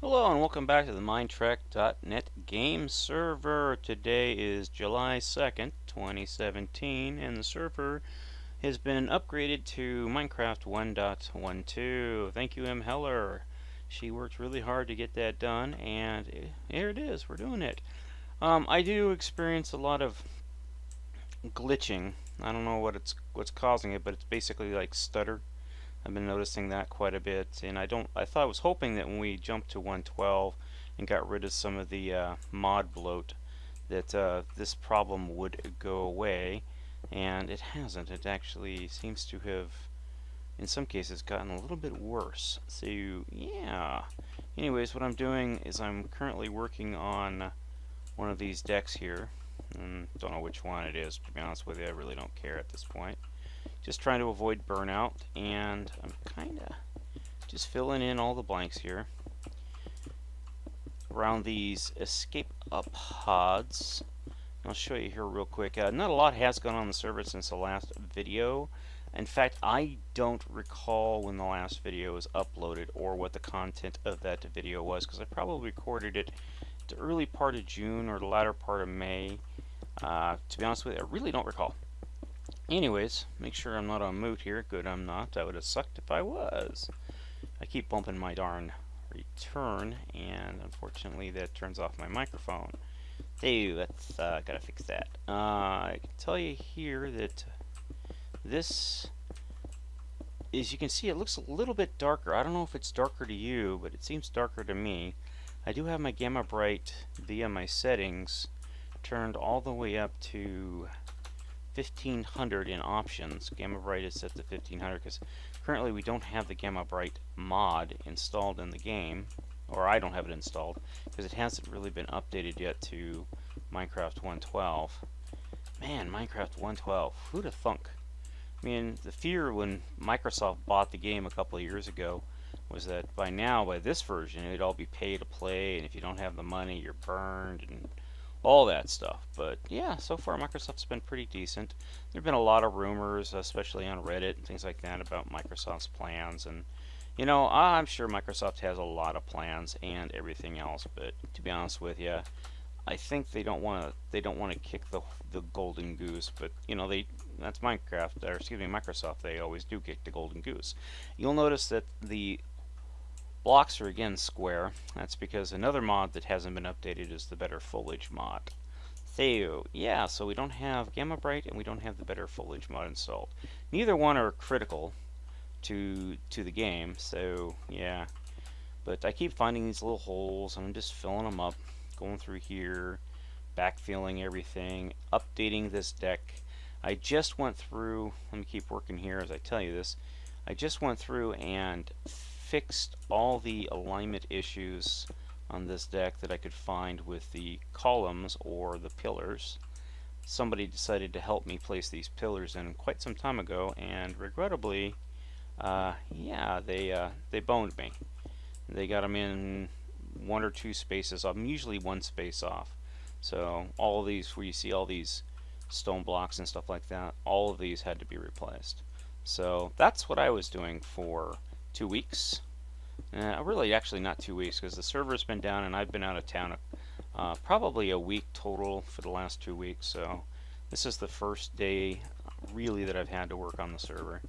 Hello and welcome back to the Minetrek.net game server. Today is July 2nd, 2017, and the server has been upgraded to Minecraft 1.12. Thank you, M. Heller. She worked really hard to get that done, and here it is. We're doing it. I do experience a lot of glitching. I don't know what's causing it, but it's basically like stutter. I've been noticing that quite a bit, and I was hoping that when we jumped to 112 and got rid of some of the mod bloat, that this problem would go away, and it hasn't. It actually seems to have, in some cases, gotten a little bit worse. So, yeah. Anyways, what I'm doing is I'm currently working on one of these decks here. Don't know which one it is, to be honest with you. I really don't care at this point. Just trying to avoid burnout, and I'm kind of just filling in all the blanks here around these escape pods. I'll show you here real quick. Not a lot has gone on the server since the last video. In fact, I don't recall when the last video was uploaded or what the content of that video was, because I probably recorded it the early part of June or the latter part of May. To be honest with you, I really don't recall. Anyways, make sure I'm not on mute here. Good, I'm not. That would have sucked if I was. I keep bumping my darn return, and unfortunately that turns off my microphone. Let's gotta fix that. I can tell you here that this is, you can see it looks a little bit darker. I don't know if it's darker to you, but it seems darker to me. I do have my gamma bright via my settings turned all the way up to 1500 in options. Gamma Bright is set to 1500 because currently we don't have the Gamma Bright mod installed in the game, or I don't have it installed because it hasn't really been updated yet to Minecraft 1.12. Man, Minecraft 1.12, who'd have thunk? I mean, the fear when Microsoft bought the game a couple of years ago was that by now, by this version, it'd all be pay to play, and if you don't have the money, you're burned, and all that stuff. But yeah, so far Microsoft's been pretty decent. There have been a lot of rumors, especially on Reddit and things like that, about Microsoft's plans, and you know, I'm sure Microsoft has a lot of plans and everything else, but to be honest with you, I think they don't want to kick the golden goose, but you know, that's Minecraft, or excuse me, Microsoft, they always do kick the golden goose. You'll notice that the blocks are again square. That's because another mod that hasn't been updated is the Better Foliage mod. So, yeah, so we don't have Gamma Bright and we don't have the Better Foliage mod installed. Neither one are critical to the game, so yeah. But I keep finding these little holes and I'm just filling them up, going through here, backfilling everything, updating this deck. I just went through, let me keep working here as I tell you this, I just went through and fixed all the alignment issues on this deck that I could find with the columns or the pillars. Somebody decided to help me place these pillars in quite some time ago, and regrettably, yeah, they boned me. They got them in one or two spaces off. I'm usually one space off. So all of these, where you see all these stone blocks and stuff like that, all of these had to be replaced. So that's what I was doing for 2 weeks. Really, actually not 2 weeks, because the server's been down and I've been out of town probably a week total for the last 2 weeks. So this is the first day really that I've had to work on the server.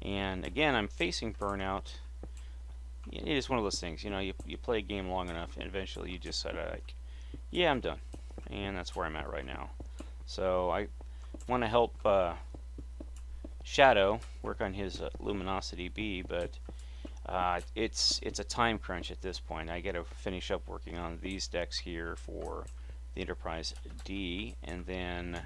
And again, I'm facing burnout. It is one of those things, you know, you play a game long enough and eventually you just say, like, yeah, I'm done. And that's where I'm at right now. So I want to help Shadow work on his Luminosity B, but it's a time crunch at this point. I got to finish up working on these decks here for the Enterprise D, and then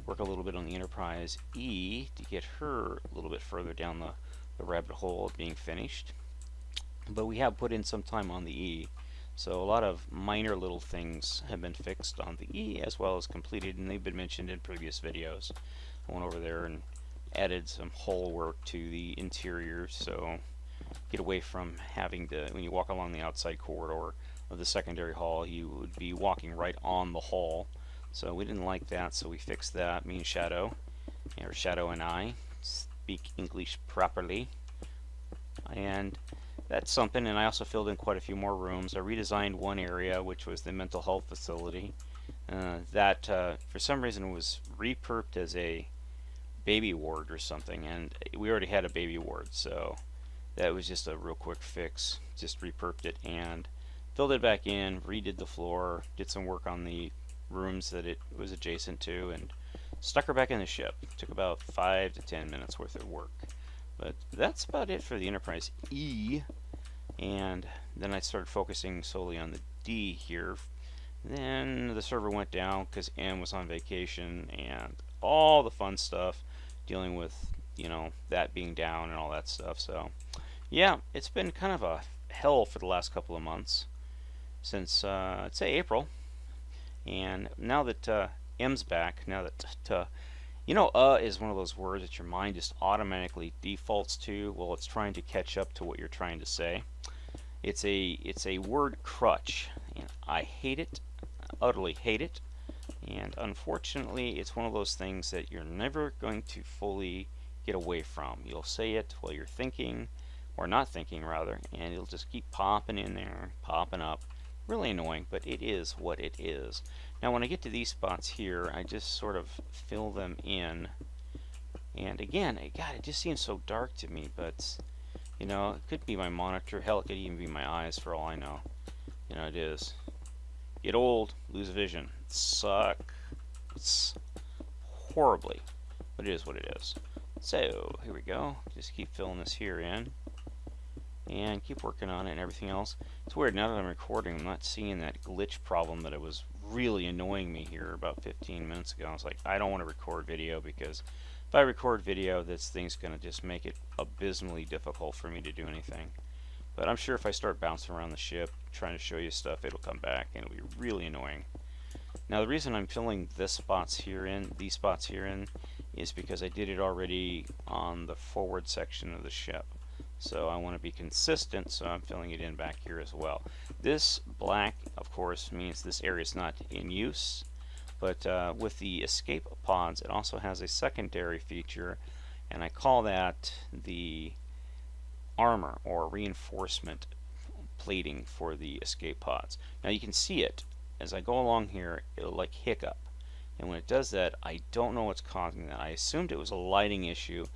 work a little bit on the Enterprise E to get her a little bit further down the rabbit hole of being finished. But we have put in some time on the E, so a lot of minor little things have been fixed on the E as well as completed, and they've been mentioned in previous videos. I went over there and added some hull work to the interior, so get away from having to, when you walk along the outside corridor of the secondary hall, you would be walking right on the hull. So we didn't like that, so we fixed that. Me and Shadow, or Shadow and I, speak English properly. And that's something. And I also filled in quite a few more rooms. I redesigned one area, which was the mental health facility. That for some reason was repurposed as a baby ward or something, and we already had a baby ward, so that was just a real quick fix. Just repurposed it and filled it back in, redid the floor, did some work on the rooms that it was adjacent to, and stuck her back in the ship. Took about 5 to 10 minutes worth of work. But that's about it for the Enterprise E. And then I started focusing solely on the D here. Then the server went down because M was on vacation and all the fun stuff dealing with, that being down and all that stuff. So, yeah, it's been kind of a hell for the last couple of months since, I'd say April. And now that M's back, now that is one of those words that your mind just automatically defaults to. Well, it's trying to catch up to what you're trying to say. It's a word crutch, and I hate it, utterly hate it. And unfortunately, it's one of those things that you're never going to fully get away from. You'll say it while you're thinking, or not thinking rather, and it'll just keep popping in there, popping up. Really annoying, but it is what it is. Now when I get to these spots here, I just sort of fill them in. And again, God, it just seems so dark to me, but it could be my monitor. Hell, it could even be my eyes for all I know. It is. Get old, lose vision. Sucks horribly, but it is what it is. So here we go. Just keep filling this here in, and keep working on it and everything else. It's weird, now that I'm recording, I'm not seeing that glitch problem that it was really annoying me here about 15 minutes ago. I was like, I don't want to record video because if I record video, this thing's going to just make it abysmally difficult for me to do anything. But I'm sure if I start bouncing around the ship, trying to show you stuff, it'll come back and it'll be really annoying. Now the reason I'm filling these spots here in, is because I did it already on the forward section of the ship. So I want to be consistent, so I'm filling it in back here as well. This black, of course, means this area is not in use, but with the escape pods, it also has a secondary feature, and I call that the armor or reinforcement plating for the escape pods. Now you can see it as I go along here, it'll like hiccup, and when it does that, I don't know what's causing that. I assumed it was a lighting issue,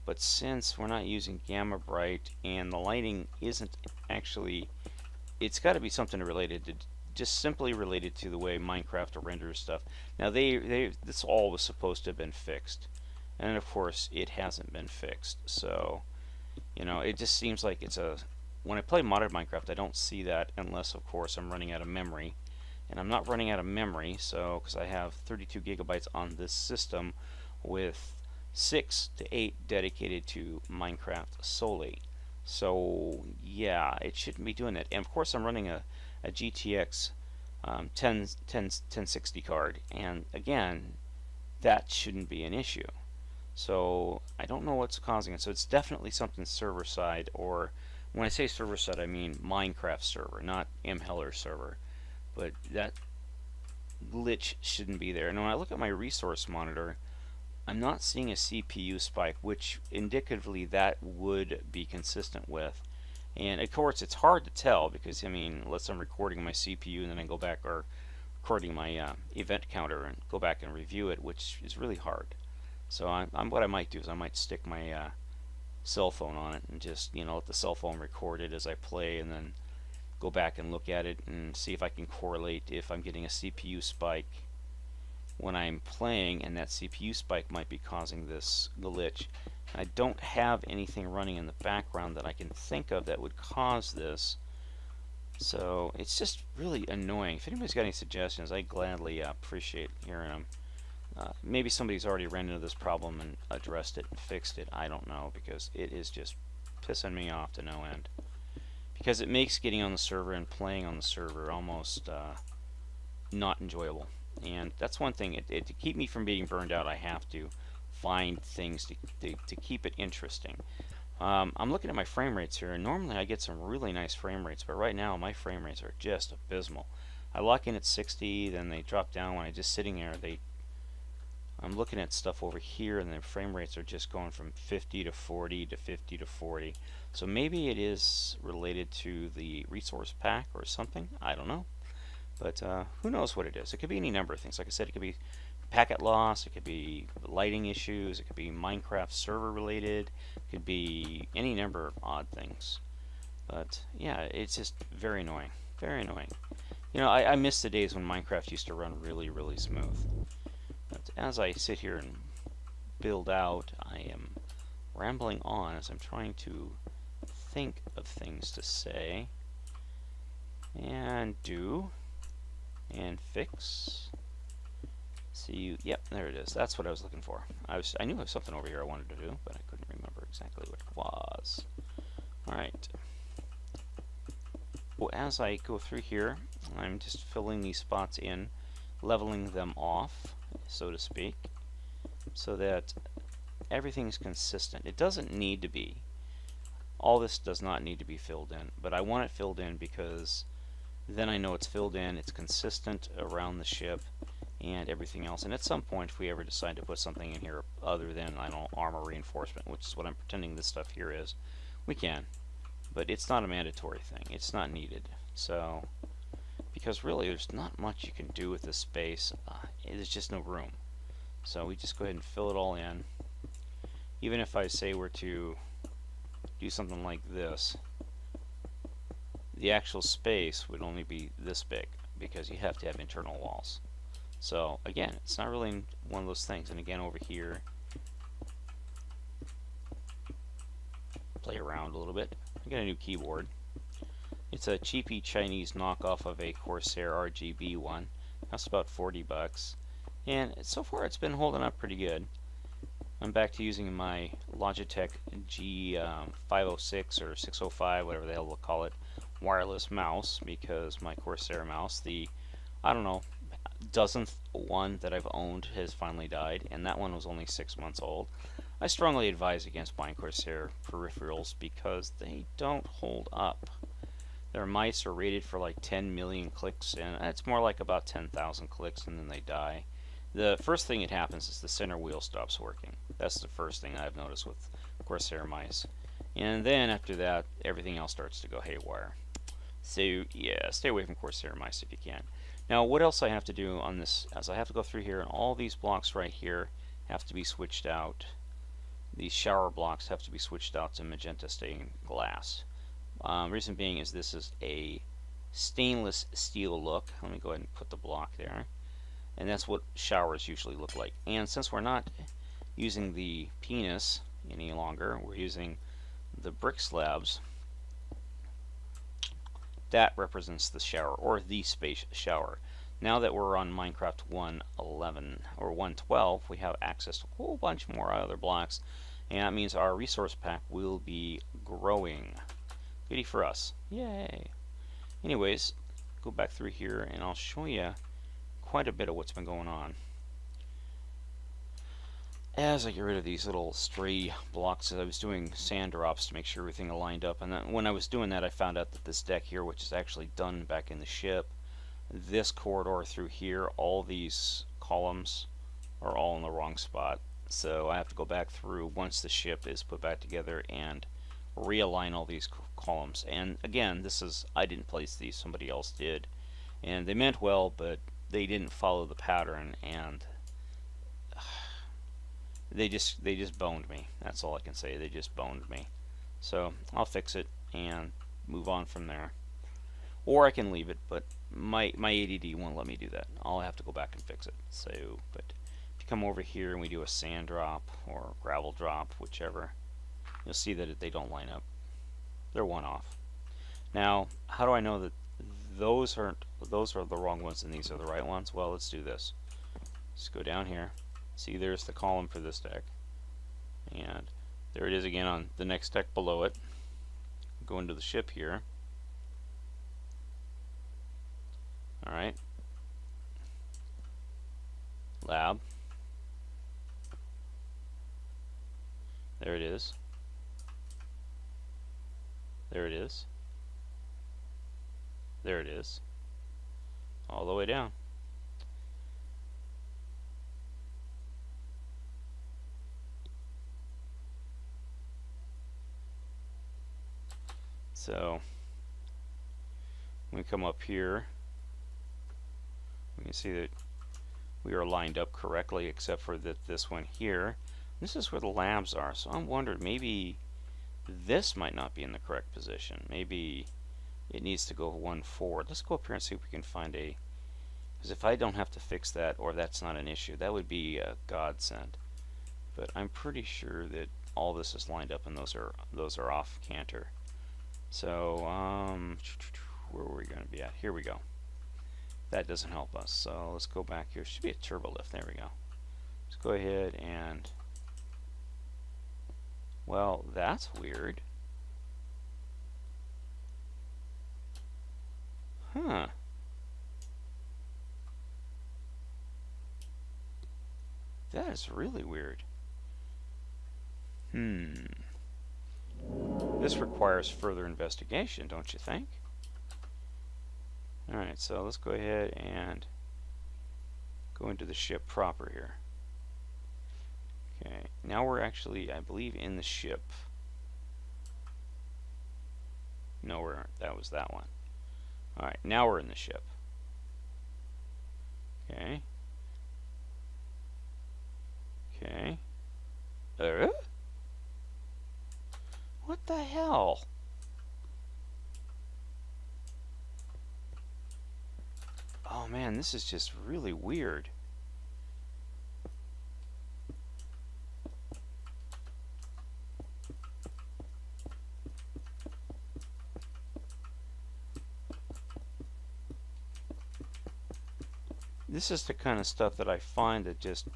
but since we're not using gamma bright and the lighting isn't actually, it's got to be something related to, just simply related to the way Minecraft renders stuff. Now this all was supposed to have been fixed, and of course it hasn't been fixed. So it just seems like when I play modded Minecraft, I don't see that unless of course I'm running out of memory, and I'm not running out of memory, so because I have 32 gigabytes on this system with 6 to 8 dedicated to Minecraft solely. So yeah, it shouldn't be doing that. And of course I'm running a GTX 1060 card, and again, that shouldn't be an issue. So I don't know what's causing it. So it's definitely something server side, or when I say server side, I mean Minecraft server, not mHeller server. But that glitch shouldn't be there. And when I look at my resource monitor, I'm not seeing a CPU spike, which indicatively that would be consistent with. And of course, it's hard to tell because, unless I'm recording my CPU and then I go back, or recording my event counter and go back and review it, which is really hard. So what I might do is I might stick my cell phone on it and just, let the cell phone record it as I play, and then go back and look at it and see if I can correlate if I'm getting a CPU spike when I'm playing, and that CPU spike might be causing this glitch. I don't have anything running in the background that I can think of that would cause this, so it's just really annoying. If anybody's got any suggestions, I gladly appreciate hearing them. Maybe somebody's already ran into this problem and addressed it and fixed it. I don't know, because it is just pissing me off to no end. Because it makes getting on the server and playing on the server almost not enjoyable. And that's one thing. To keep me from being burned out, I have to find things to keep it interesting. I'm looking at my frame rates here, and normally I get some really nice frame rates, but right now my frame rates are just abysmal. I lock in at 60, then they drop down when I'm just sitting there. I'm looking at stuff over here and the frame rates are just going from 50 to 40 to 50 to 40. So maybe it is related to the resource pack or something. I don't know. But who knows what it is. It could be any number of things. Like I said, it could be packet loss, it could be lighting issues, it could be Minecraft server related, it could be any number of odd things. But yeah, it's just very annoying. Very annoying. You know, I miss the days when Minecraft used to run really, really smooth. But as I sit here and build out, I am rambling on as I'm trying to think of things to say. And do. And fix. See, yep, there it is. That's what I was looking for. I knew there was something over here I wanted to do, but I couldn't remember exactly what it was. Alright. Well, as I go through here, I'm just filling these spots in, leveling them off, so to speak, so that everything's consistent. It doesn't need to be. All this does not need to be filled in, but I want it filled in because then I know it's filled in, it's consistent around the ship, and everything else. And at some point, if we ever decide to put something in here other than, I don't know, armor reinforcement, which is what I'm pretending this stuff here is, we can. But it's not a mandatory thing. It's not needed. So, because really there's not much you can do with this space. There's just no room. So we just go ahead and fill it all in. Even if I say we're to do something like this, the actual space would only be this big because you have to have internal walls. So again, it's not really one of those things. And again, over here, play around a little bit. I got a new keyboard. It's a cheapy Chinese knockoff of a Corsair RGB one. Costs about 40 bucks. And so far it's been holding up pretty good. I'm back to using my Logitech G506 or 605, whatever the hell we'll call it, wireless mouse, because my Corsair mouse, the, I don't know, dozenth one that I've owned has finally died, and that one was only 6 months old. I strongly advise against buying Corsair peripherals because they don't hold up. Their mice are rated for like 10 million clicks, and it's more like about 10,000 clicks, and then they die. The first thing that happens is the center wheel stops working. That's the first thing I've noticed with Corsair mice. And then after that, everything else starts to go haywire. So yeah, stay away from Corsair mice if you can. Now what else I have to do on this, as I have to go through here, and all these blocks right here have to be switched out. These shower blocks have to be switched out to magenta stained glass. Reason being is this is a stainless steel look. Let me go ahead and put the block there. And that's what showers usually look like. And since we're not using the penis any longer, we're using the brick slabs, that represents the shower, or the space shower. Now that we're on Minecraft 1.11 or 1.12, we have access to a whole bunch more other blocks, and that means our resource pack will be growing. Goody for us. Yay! Anyways, go back through here and I'll show you quite a bit of what's been going on. As I get rid of these little stray blocks, I was doing sand drops to make sure everything aligned up, and then when I was doing that I found out that this deck here, which is actually done back in the ship, this corridor through here, all these columns are all in the wrong spot. So I have to go back through once the ship is put back together and realign all these columns. And again, this is, I didn't place these, somebody else did. And they meant well, but they didn't follow the pattern, and they just boned me. That's all I can say. They just boned me. So I'll fix it and move on from there. Or I can leave it, but my ADD won't let me do that. I'll have to go back and fix it. So, but if you come over here and we do a sand drop or gravel drop, whichever, you'll see that they don't line up. They're one off. Now, how do I know that those are the wrong ones and these are the right ones? Well, let's do this. Let's go down here. See, there's the column for this deck. And there it is again on the next deck below it. Go into the ship here. Alright. Lab. There it is. There it is. There it is. All the way down. So when we come up here, we can see that we are lined up correctly, except for this one here. This is where the labs are, so I'm wondering maybe this might not be in the correct position. Maybe it needs to go one forward. Let's go up here and see if we can find a, because if I don't have to fix that, or that's not an issue, that would be a godsend. But I'm pretty sure that all this is lined up and those are off canter. So where were we going to be at? Here we go. That doesn't help us. So let's go back here. Should be a turbo lift. There we go. Let's go ahead and, well, that's weird. Huh. That is really weird. This requires further investigation, don't you think? Alright, so let's go ahead and go into the ship proper here. Okay, now we're actually, I believe, in the ship. No, we aren't. That was that one. Alright, now we're in the ship. Okay. Okay. What the hell? Oh man, this is just really weird. This is the kind of stuff that I find that just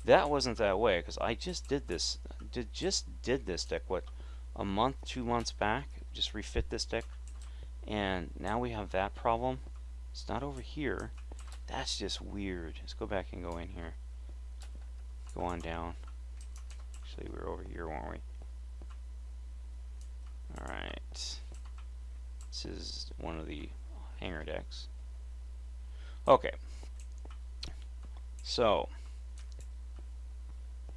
that wasn't that way, because I just did this deck, what, a month, 2 months back, just refit this deck, and now we have that problem. It's not over here. That's just weird. Let's go back and go in here. Go on down. Actually, we were over here, weren't we? Alright. This is one of the hangar decks. Okay. So,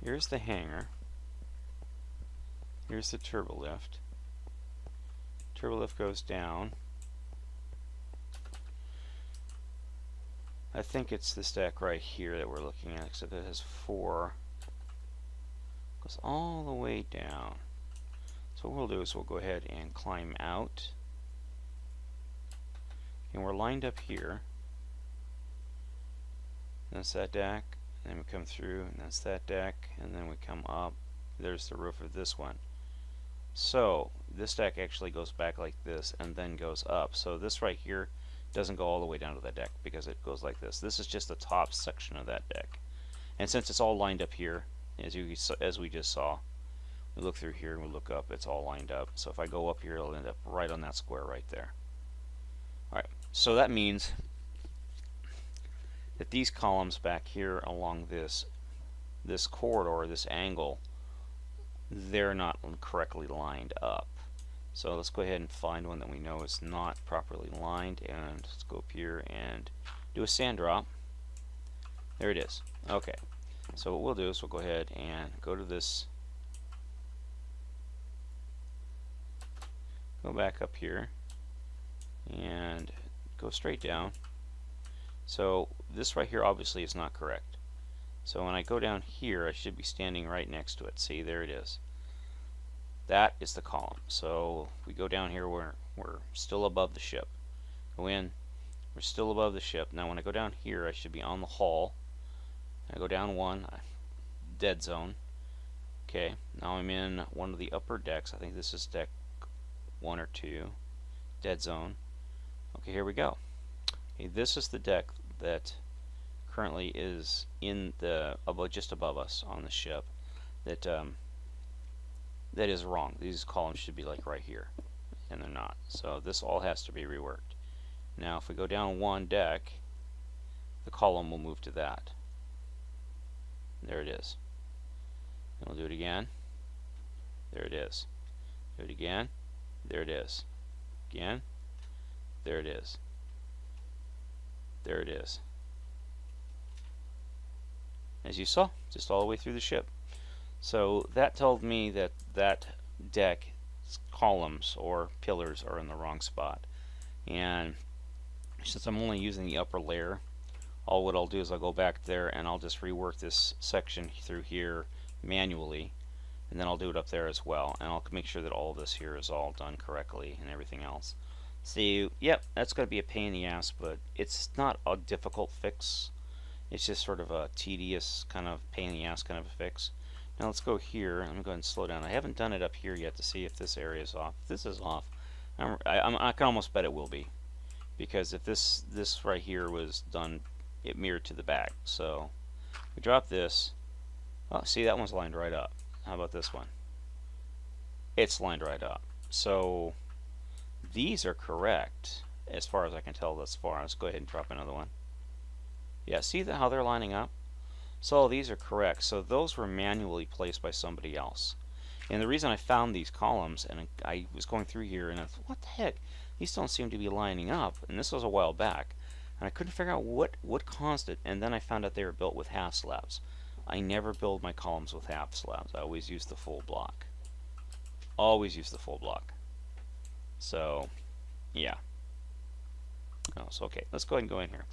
here's the hangar. Here's the turbo lift. Turbo lift goes down. I think it's this deck right here that we're looking at, except it has 4. Goes all the way down. So what we'll do is we'll go ahead and climb out. And we're lined up here. That's that deck. And then we come through, and that's that deck. And then we come up. There's the roof of this one. So this deck actually goes back like this and then goes up. So this right here doesn't go all the way down to the deck because it goes like this. This is just the top section of that deck. And since it's all lined up here, as we just saw, we look through here and we look up, it's all lined up. So if I go up here, it'll end up right on that square right there. Alright, so that means that these columns back here along this corridor, this angle, they're not correctly lined up. So let's go ahead and find one that we know is not properly lined, and let's go up here and do a sand drop. There it is. Okay, so what we'll do is we'll go ahead and go to this, go back up here and go straight down. So this right here obviously is not correct. So when I go down here, I should be standing right next to it. See, there it is. That is the column. So we go down here, we're still above the ship. Go in, we're still above the ship. Now when I go down here, I should be on the hull. I go down 1, dead zone. Okay, now I'm in one of the upper decks. I think this is deck 1 or 2, dead zone. Okay, here we go. Okay, this is the deck that currently is in the just above us on the ship. That is wrong. These columns should be like right here, and they're not. So this all has to be reworked. Now if we go down 1 deck, the column will move to that. There it is. And we'll do it again. There it is. Do it again. There it is. Again. There it is. There it is. As you saw, just all the way through the ship. So that told me that that deck's columns or pillars are in the wrong spot. And since I'm only using the upper layer, what I'll do is I'll go back there and I'll just rework this section through here manually, and then I'll do it up there as well, and I'll make sure that all of this here is all done correctly and everything else. See, yep, that's going to be a pain in the ass, but it's not a difficult fix. It's just sort of a tedious kind of pain in the ass kind of a fix. Now let's go here. I'm going to go ahead and slow down. I haven't done it up here yet to see if this area is off. If this is off, I can almost bet it will be, because if this right here was done, it mirrored to the back. So we drop this. Oh, see, that one's lined right up. How about this one? It's lined right up. So these are correct as far as I can tell thus far. Let's go ahead and drop another one. Yeah, see how they're lining up? So these are correct. So those were manually placed by somebody else. And the reason I found these columns, and I was going through here and I thought, what the heck? These don't seem to be lining up. And this was a while back. And I couldn't figure out what caused it. And then I found out they were built with half slabs. I never build my columns with half slabs. I always use the full block. Always use the full block. So, yeah. Oh, so okay, let's go ahead and go in here.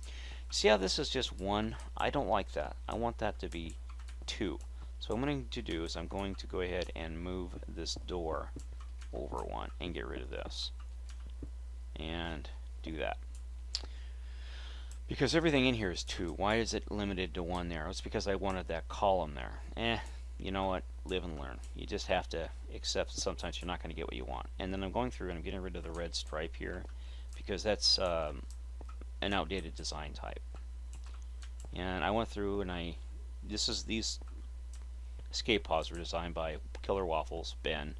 See how this is just one? I don't like that. I want that to be two. So what I'm going to do is I'm going to go ahead and move this door over one and get rid of this. And do that. Because everything in here is two. Why is it limited to one there? It's because I wanted that column there. You know what? Live and learn. You just have to accept that sometimes you're not going to get what you want. And then I'm going through and I'm getting rid of the red stripe here, because that's an outdated design type. And I went through and these escape pods were designed by Killer Waffles, Ben,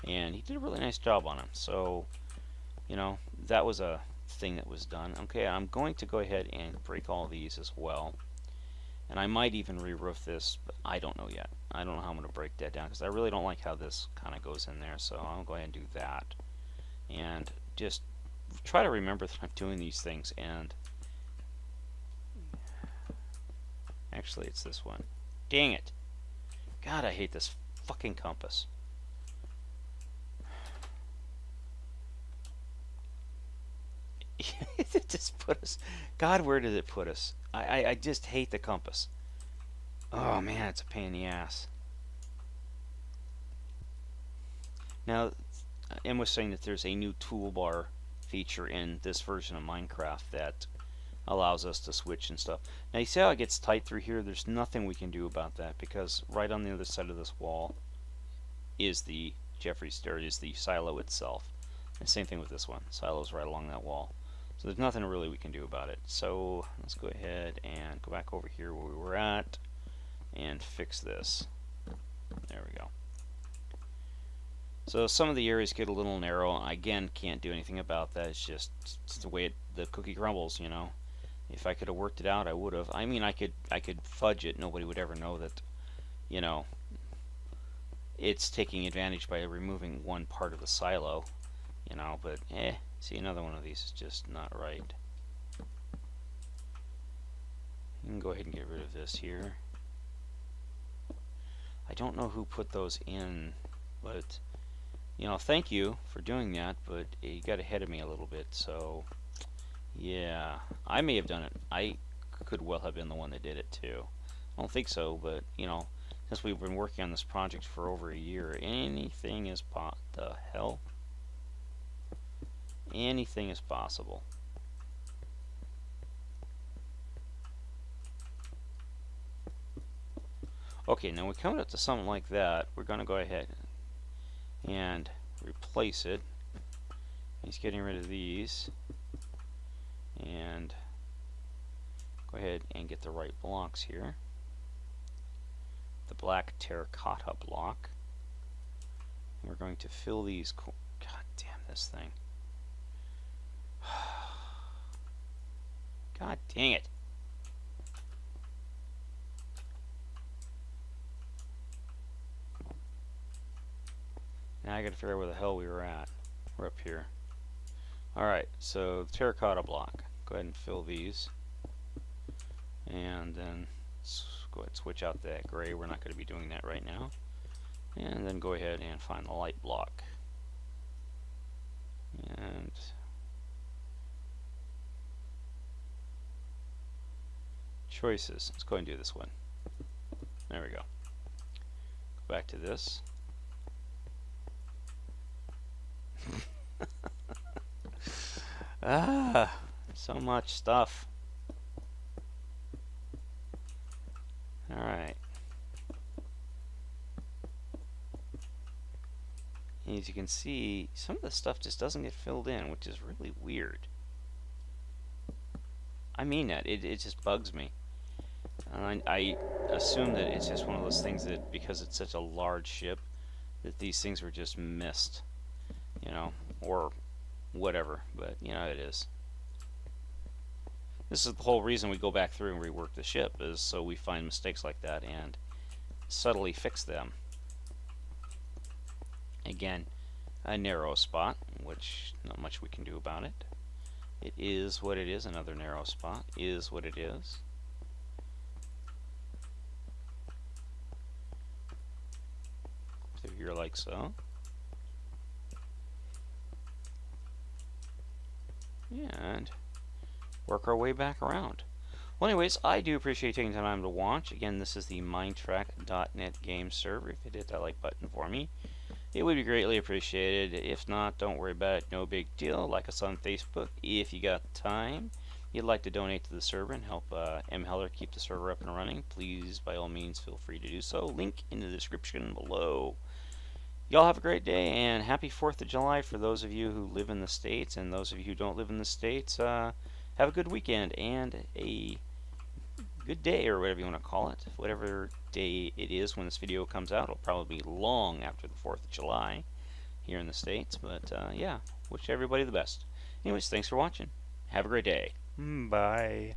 and he did a really nice job on them. So, you know, that was a thing that was done. Okay, I'm going to go ahead and break all these as well. And I might even re-roof this, but I don't know yet. I don't know how I'm going to break that down, because I really don't like how this kind of goes in there. So I'll go ahead and do that. And just try to remember that I'm doing these things. And actually, it's this one. Dang it. God, I hate this fucking compass. It just put us... God, where did it put us? I just hate the compass. Oh, man, it's a pain in the ass. Now, Em was saying that there's a new toolbar feature in this version of Minecraft that allows us to switch and stuff. Now, you see how it gets tight through here? There's nothing we can do about that, because right on the other side of this wall is the is the silo itself. And same thing with this one. Silo's right along that wall. So there's nothing really we can do about it. So let's go ahead and go back over here where we were at and fix this. There we go. So some of the areas get a little narrow. I, again, can't do anything about that. It's just the way the cookie crumbles, you know. If I could have worked it out, I would have. I mean, I could fudge it. Nobody would ever know that, you know, it's taking advantage by removing one part of the silo, you know. But see, another one of these is just not right. You can go ahead and get rid of this here. I don't know who put those in, but, you know, thank you for doing that, but you got ahead of me a little bit, so yeah, I may have done it. I could well have been the one that did it too. I don't think so, but, you know, since we've been working on this project for over a year, anything is the hell? Anything is possible. Okay, now we're coming up to something like that. We're going to go ahead and replace it. He's getting rid of these. And go ahead and get the right blocks here. The black terracotta block. And we're going to fill these. God damn this thing. God dang it. Now I gotta figure out where the hell we were at. We're up here. Alright, so the terracotta block. Go ahead and fill these. And then go ahead and switch out that gray. We're not going to be doing that right now. And then go ahead and find the light block. And choices. Let's go ahead and do this one. There we go. Go back to this. So much stuff. Alright. As you can see, some of the stuff just doesn't get filled in, which is really weird. I mean that. It just bugs me. And I assume that it's just one of those things that because it's such a large ship, that these things were just missed. You know, or whatever. But, you know, it is. This is the whole reason we go back through and rework the ship, is so we find mistakes like that and subtly fix them. Again, a narrow spot, which not much we can do about it. It is what it is. Another narrow spot is what it is. Through here like so. And work our way back around. Well, anyways, I do appreciate taking time to watch. Again, this is the Minetrek.net game server. If you hit that like button for me, it would be greatly appreciated. If not, don't worry about it. No big deal. Like us on Facebook if you got time. You'd like to donate to the server and help M. Heller keep the server up and running, please, by all means, feel free to do so. Link in the description below. Y'all have a great day, and happy 4th of July for those of you who live in the States, and those of you who don't live in the States, have a good weekend and a good day, or whatever you want to call it. Whatever day it is when this video comes out, it'll probably be long after the 4th of July here in the States, but yeah, wish everybody the best. Anyways, thanks for watching. Have a great day. Bye.